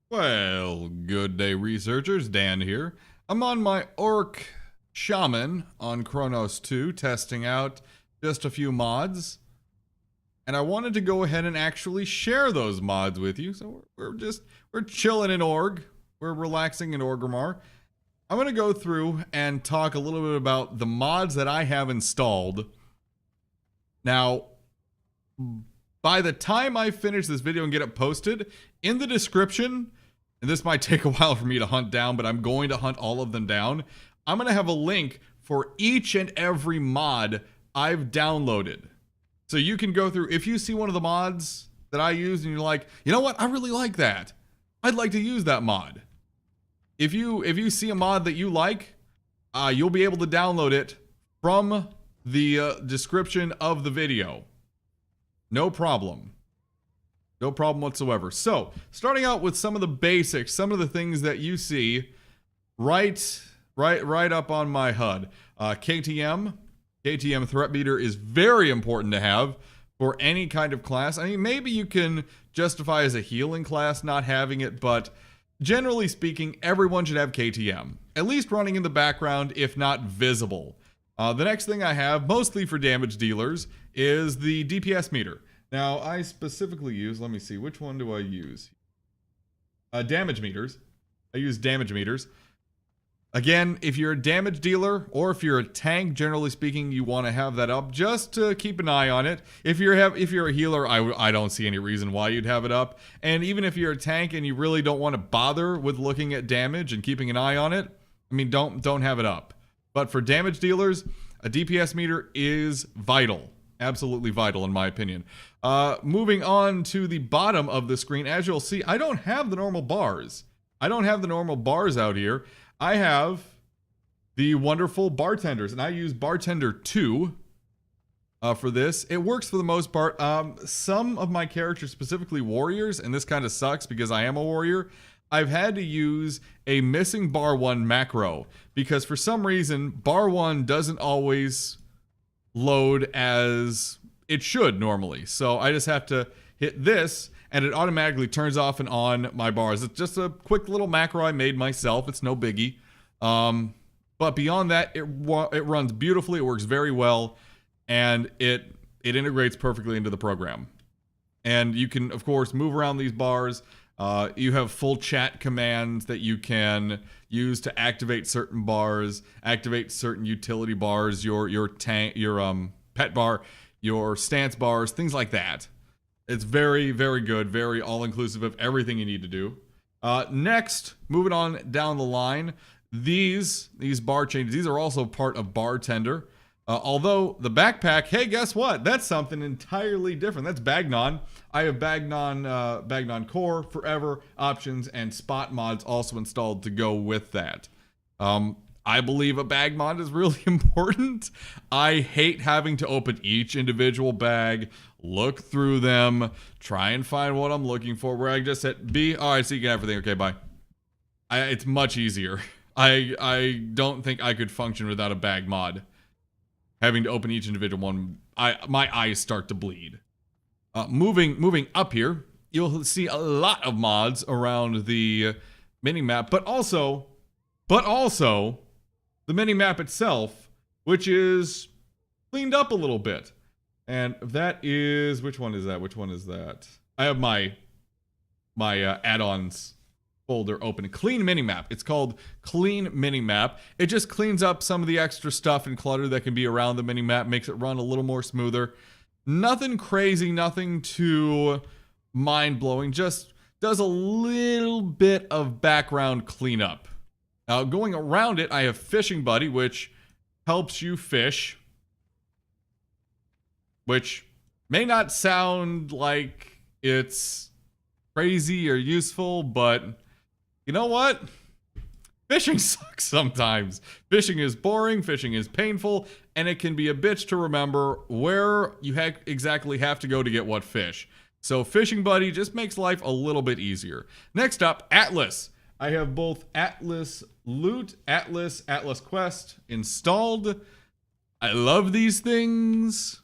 Well, good day, researchers. Dan here. I'm on my Orc Shaman on Chronos 2, testing out just a few mods. And I wanted to go ahead and actually share those mods with you. So we're chilling in Org. We're relaxing in Orgrimmar. I'm going to go through and talk a little bit about the mods that I have installed. Now, by the time I finish this video and get it posted, in the description, and this might take a while for me to hunt down, but I'm going to hunt all of them down, I'm going to have a link for each and every mod I've downloaded. So you can go through, if you see one of the mods that I use and you're like, you know what, I really like that. I'd like to use that mod. If you see a mod that you like, you'll be able to download it from the description of the video. No problem. No problem whatsoever. So, starting out with some of the basics, some of the things that you see right up on my HUD. KTM threat meter is very important to have for any kind of class. I mean, maybe you can justify as a healing class not having it, but generally speaking, everyone should have KTM. At least running in the background, if not visible. The next thing I have, mostly for damage dealers, is the DPS meter. Now, I specifically use, let me see, which one do I use? Damage meters. I use damage meters. Again, if you're a damage dealer, or if you're a tank, generally speaking, you want to have that up just to keep an eye on it. If you're a healer, I don't see any reason why you'd have it up. And even if you're a tank and you really don't want to bother with looking at damage and keeping an eye on it, I mean, don't have it up. But for damage dealers, a DPS meter is vital. Absolutely vital, in my opinion. Moving on to the bottom of the screen, as you'll see, I don't have the normal bars. I don't have the normal bars out here. I have the wonderful bartenders, and I use Bartender 2 for this. It works for the most part. Some of my characters, specifically warriors, and this kind of sucks because I am a warrior, I've had to use a missing bar 1 macro because for some reason, bar 1 doesn't always load as it should normally. So I just have to hit this and it automatically turns off and on my bars. It's just a quick little macro I made myself. It's no biggie. But beyond that, it runs beautifully. It works very well, and it integrates perfectly into the program. And you can, of course, move around these bars. You have full chat commands that you can use to activate certain bars, activate certain utility bars, your tank, your pet bar, your stance bars, things like that. It's very, very good, very all-inclusive of everything you need to do. Next, moving on down the line, these bar changes, these are also part of Bartender. Although the backpack, hey, guess what? That's something entirely different. That's Bagnon. I have Bagnon Core, Forever, Options, and Spot mods also installed to go with that. I believe a bag mod is really important. I hate having to open each individual bag, look through them, try and find what I'm looking for, where I just hit B, all right, so you get everything, okay, bye. It's much easier. I don't think I could function without a bag mod. Having to open each individual one, my eyes start to bleed. Moving up here, you'll see a lot of mods around the minimap, but also the minimap itself, which is cleaned up a little bit. And that is, which one is that? Which one is that? I have my add-ons folder open. Clean Minimap. It's called Clean Minimap. It just cleans up some of the extra stuff and clutter that can be around the minimap, makes it run a little more smoother. Nothing crazy, nothing too mind-blowing, just does a little bit of background cleanup. Now, going around it, I have Fishing Buddy, which helps you fish, which may not sound like it's crazy or useful, but you know what? Fishing sucks sometimes. Fishing is boring, fishing is painful, and it can be a bitch to remember where you exactly have to go to get what fish. So Fishing Buddy just makes life a little bit easier. Next up, Atlas. I have both Atlas Loot, Atlas Quest installed. I love these things.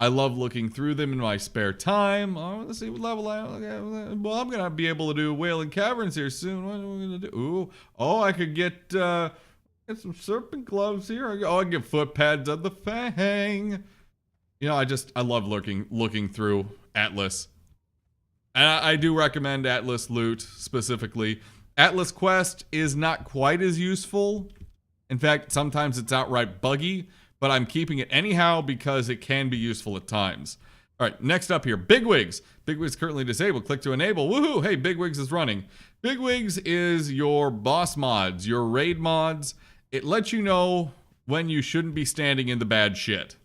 I love looking through them in my spare time. Oh, let's see what level I am. Okay, well, I'm going to be able to do Wailing Caverns here soon. What are we going to do? Ooh. Oh, I could get some serpent gloves here. Oh, I can get foot pads of the Fang. You know, I love looking through Atlas. And I do recommend Atlas loot specifically. Atlas Quest is not quite as useful. In fact, sometimes it's outright buggy, but I'm keeping it anyhow because it can be useful at times. All right, next up here, Bigwigs. Bigwigs currently disabled. Click to enable. Woohoo! Hey, Bigwigs is running. Bigwigs is your boss mods, your raid mods. It lets you know when you shouldn't be standing in the bad shit.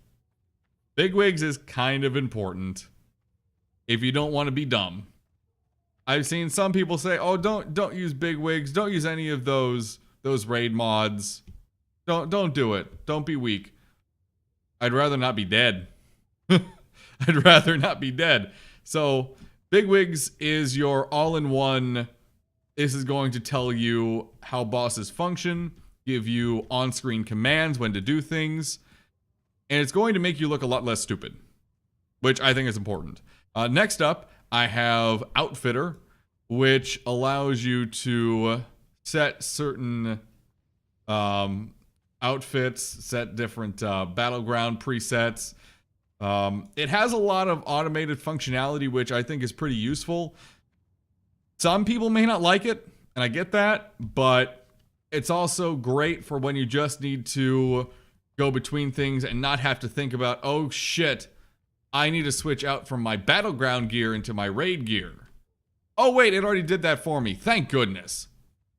Bigwigs is kind of important if you don't want to be dumb. I've seen some people say, "Oh, don't use Bigwigs. Don't use any of those raid mods. Don't do it. Don't be weak." I'd rather not be dead. I'd rather not be dead. So, Bigwigs is your all-in-one. This is going to tell you how bosses function, give you on-screen commands when to do things, and it's going to make you look a lot less stupid, which I think is important. Next up, I have Outfitter, which allows you to set certain outfits, set different battleground presets. It has a lot of automated functionality, which I think is pretty useful. Some people may not like it, and I get that, but it's also great for when you just need to go between things and not have to think about, oh shit, I need to switch out from my battleground gear into my raid gear. Oh wait, it already did that for me. Thank goodness.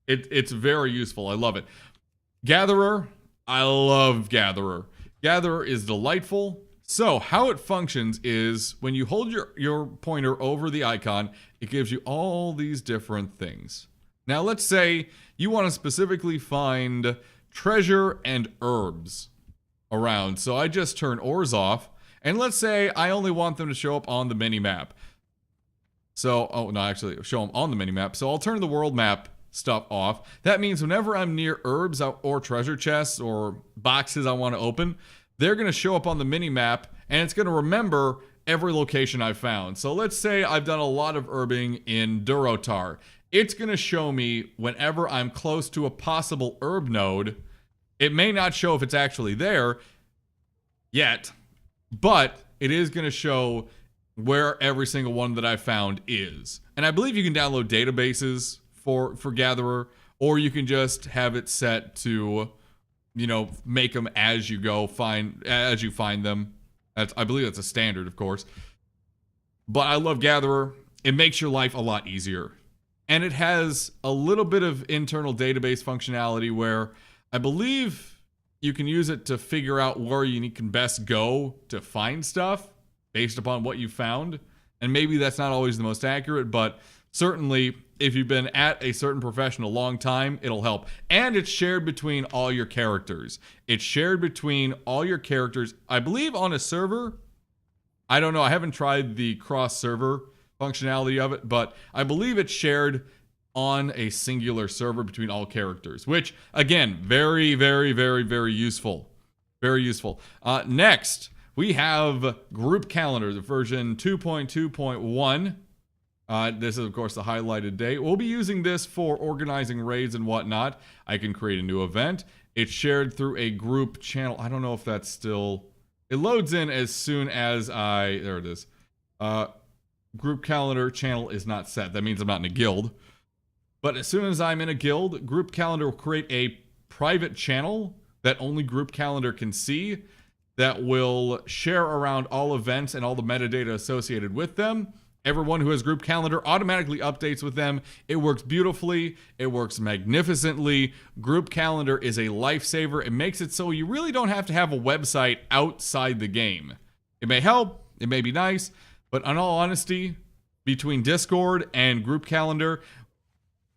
It's very useful. I love it. Gatherer. I love Gatherer. Gatherer is delightful. So how it functions is when you hold your pointer over the icon, it gives you all these different things. Now let's say you want to specifically find treasure and herbs around. So I just turn ores off. And let's say I only want them to show up on the minimap. So, oh no, actually show them on the minimap. So I'll turn the world map stuff off. That means whenever I'm near herbs or treasure chests or boxes I want to open, they're going to show up on the minimap and it's going to remember every location I've found. So let's say I've done a lot of herbing in Durotar. It's going to show me whenever I'm close to a possible herb node. It may not show if it's actually there yet, but it is going to show where every single one that I found is. And I believe you can download databases for Gatherer, or you can just have it set to, you know, make them as you go, as you find them. I believe that's a standard, of course. But I love Gatherer. It makes your life a lot easier. And it has a little bit of internal database functionality where I believe you can use it to figure out where you can best go to find stuff based upon what you found. And maybe that's not always the most accurate, but certainly if you've been at a certain profession a long time, it'll help. And it's shared between all your characters. It's shared between all your characters, I believe on a server. I don't know. I haven't tried the cross-server functionality of it, but I believe it's shared on a singular server between all characters, which, again, very, very, very, very useful. Very useful. Next, we have Group Calendar, the version 2.2.1. This is, of course, the highlighted date. We'll be using this for organizing raids and whatnot. I can create a new event. It's shared through a group channel. I don't know if that's still... It loads in as soon as I... There it is. Group Calendar channel is not set. That means I'm not in a guild. But as soon as I'm in a guild, Group Calendar will create a private channel that only Group Calendar can see that will share around all events and all the metadata associated with them. Everyone who has Group Calendar automatically updates with them. It works beautifully. It works magnificently. Group Calendar is a lifesaver. It makes it so you really don't have to have a website outside the game. It may help. It may be nice. But in all honesty, between Discord and Group Calendar,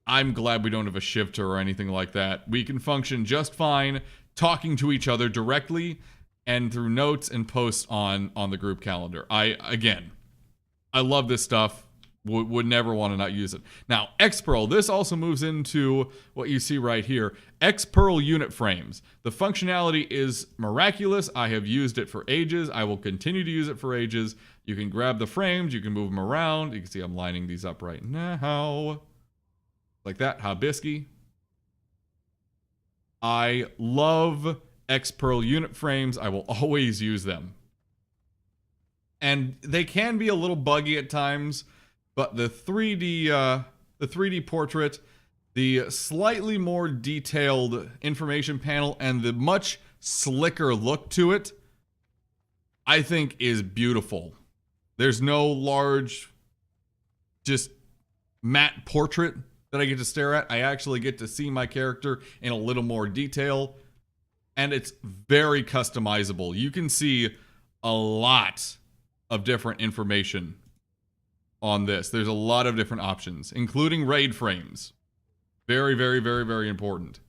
I'm glad we don't have a shifter or anything like that. We can function just fine talking to each other directly and through notes and posts on the Group Calendar. I love this stuff. Would never want to not use it. Now, Xpearl, this also moves into what you see right here. Xpearl unit frames. The functionality is miraculous. I have used it for ages. I will continue to use it for ages. You can grab the frames. You can move them around. You can see I'm lining these up right now. Like that. Hibisky. I love Xpearl unit frames. I will always use them. And they can be a little buggy at times. But the 3D portrait, the slightly more detailed information panel, and the much slicker look to it, I think is beautiful. There's no large, just matte portrait that I get to stare at. I actually get to see my character in a little more detail, and it's very customizable. You can see a lot of different information on this. There's a lot of different options, including raid frames. Very, very, very, very important.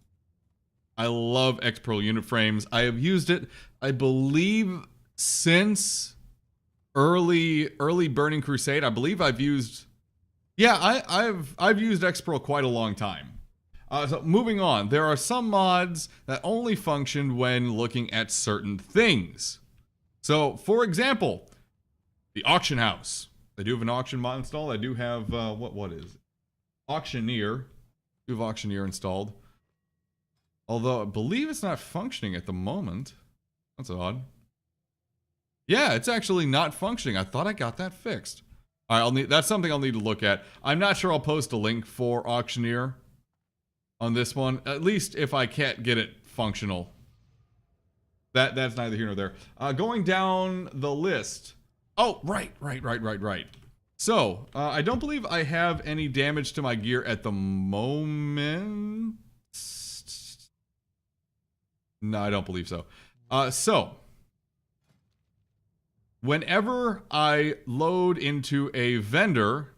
I love Xpearl unit frames. I have used it, I believe, since early Burning Crusade. I believe I've used... Yeah, I've used Xpearl quite a long time. So moving on, there are some mods that only function when looking at certain things. So, for example, the auction house. I do have an auction mod installed. I do have, what is it? Auctioneer. I do have Auctioneer installed. Although I believe it's not functioning at the moment. That's odd. Yeah, it's actually not functioning. I thought I got that fixed. All right, that's something I'll need to look at. I'm not sure I'll post a link for Auctioneer on this one. At least if I can't get it functional. That's neither here nor there. Going down the list. Oh, right. So, I don't believe I have any damage to my gear at the moment. No, I don't believe so. Whenever I load into a vendor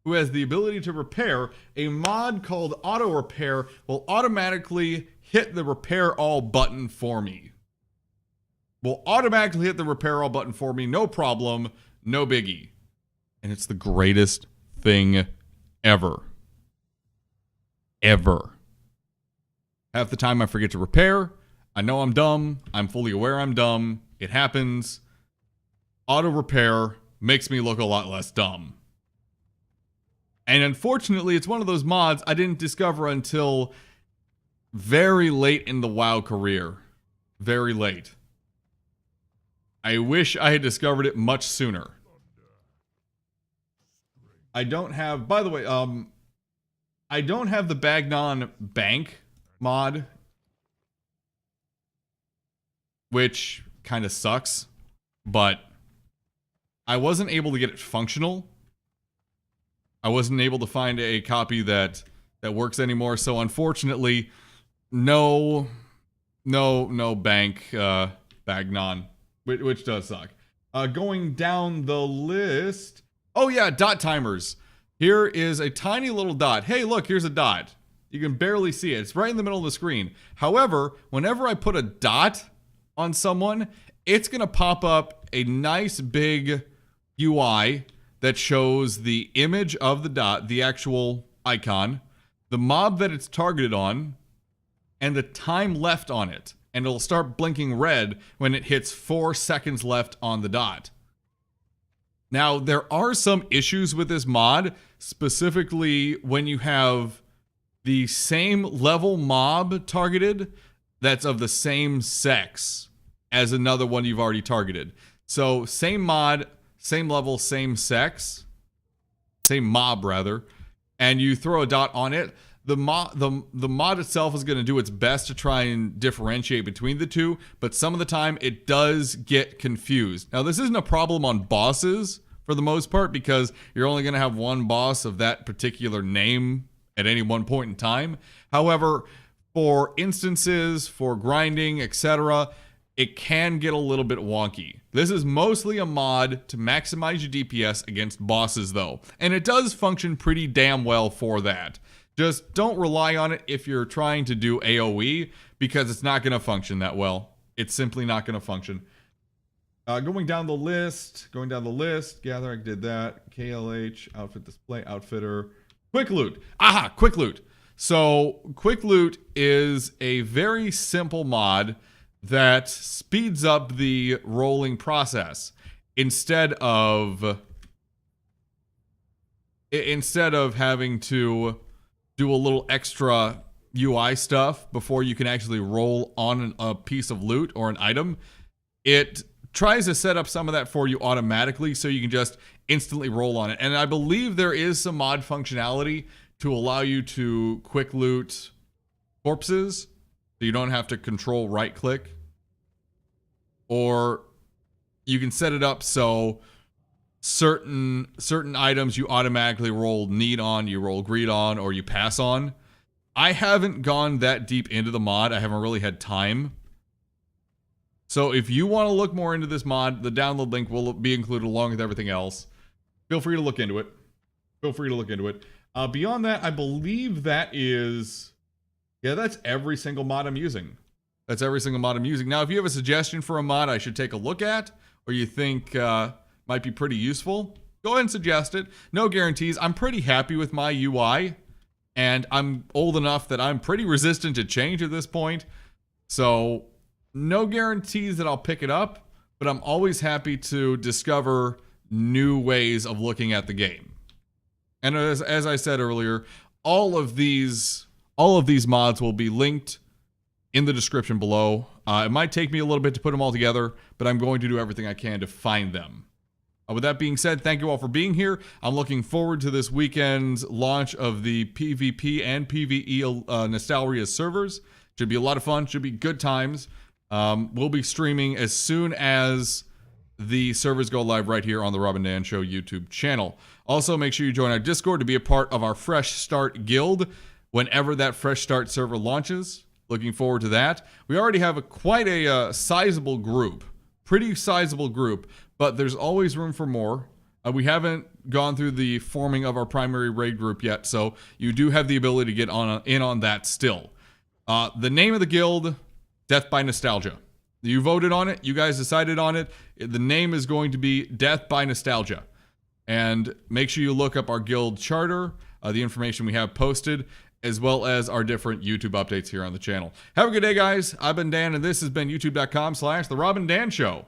who has the ability to repair, a mod called Auto Repair will automatically hit the Repair All button for me. Will automatically hit the Repair All button for me, no problem, no biggie. And it's the greatest thing ever. Ever. Half the time I forget to repair. I know I'm dumb. I'm fully aware I'm dumb. It happens. Auto repair makes me look a lot less dumb. And unfortunately, it's one of those mods I didn't discover until very late in the WoW career. Very late. I wish I had discovered it much sooner. I don't have, by the way, I don't have the Bagnon Bank mod, which kind of sucks, but I wasn't able to get it functional. I wasn't able to find a copy that works anymore, so unfortunately, no bank Bagnon, which does suck. Going down the list. Oh yeah, dot timers. Here is a tiny little dot. Hey, look, here's a dot. You can barely see it. It's right in the middle of the screen. However, whenever I put a dot on someone, it's going to pop up a nice big UI that shows the image of the dot, the actual icon, the mob that it's targeted on, and the time left on it. And it'll start blinking red when it hits 4 seconds left on the dot. Now, there are some issues with this mod, specifically when you have the same level mob targeted that's of the same sex as another one you've already targeted. So, same mod, same level, same sex, same mob rather, and you throw a dot on it. The mod itself is going to do its best to try and differentiate between the two, but some of the time it does get confused. Now, this isn't a problem on bosses for the most part because you're only going to have one boss of that particular name at any one point in time. However, for instances, for grinding, etc., it can get a little bit wonky. This is mostly a mod to maximize your DPS against bosses though, and it does function pretty damn well for that. Just don't rely on it if you're trying to do AoE, because it's not going to function that well. It's simply not going to function. Going down the list, gather, I did that. KLH, outfit display, outfitter, quick loot. Aha, quick loot. So quick loot is a very simple mod that speeds up the rolling process. Instead of having to do a little extra UI stuff before you can actually roll on a piece of loot or an item, it tries to set up some of that for you automatically so you can just instantly roll on it. And I believe there is some mod functionality to allow you to quick loot corpses so you don't have to control right click. Or you can set it up so certain items you automatically roll need on, you roll greed on, or you pass on. I haven't gone that deep into the mod. I haven't really had time. So if you want to look more into this mod, the download link will be included along with everything else. Feel free to look into it. Beyond that, I believe that is... yeah, that's every single mod I'm using. Now, if you have a suggestion for a mod I should take a look at, or you think might be pretty useful, go ahead and suggest it. No guarantees. I'm pretty happy with my UI, and I'm old enough that I'm pretty resistant to change at this point. So... no guarantees that I'll pick it up, but I'm always happy to discover new ways of looking at the game. And as I said earlier, all of these mods will be linked in the description below. It might take me a little bit to put them all together, but I'm going to do everything I can to find them. With that being said, thank you all for being here. I'm looking forward to this weekend's launch of the PvP and PvE Nostalria servers. Should be a lot of fun. Should be good times. We'll be streaming as soon as the servers go live right here on the Rob and Dan Show YouTube channel. Also, make sure you join our Discord to be a part of our Fresh Start Guild whenever that Fresh Start server launches. Looking forward to that. We already have quite a sizable group, pretty sizable group, but there's always room for more. We haven't gone through the forming of our primary raid group yet, so you do have the ability to get in on that still. The name of the guild... Death by Nostalgia. You voted on it. You guys decided on it. The name is going to be Death by Nostalgia. And make sure you look up our guild charter, the information we have posted, as well as our different YouTube updates here on the channel. Have a good day, guys. I've been Dan, and this has been youtube.com/The Rob and Dan Show.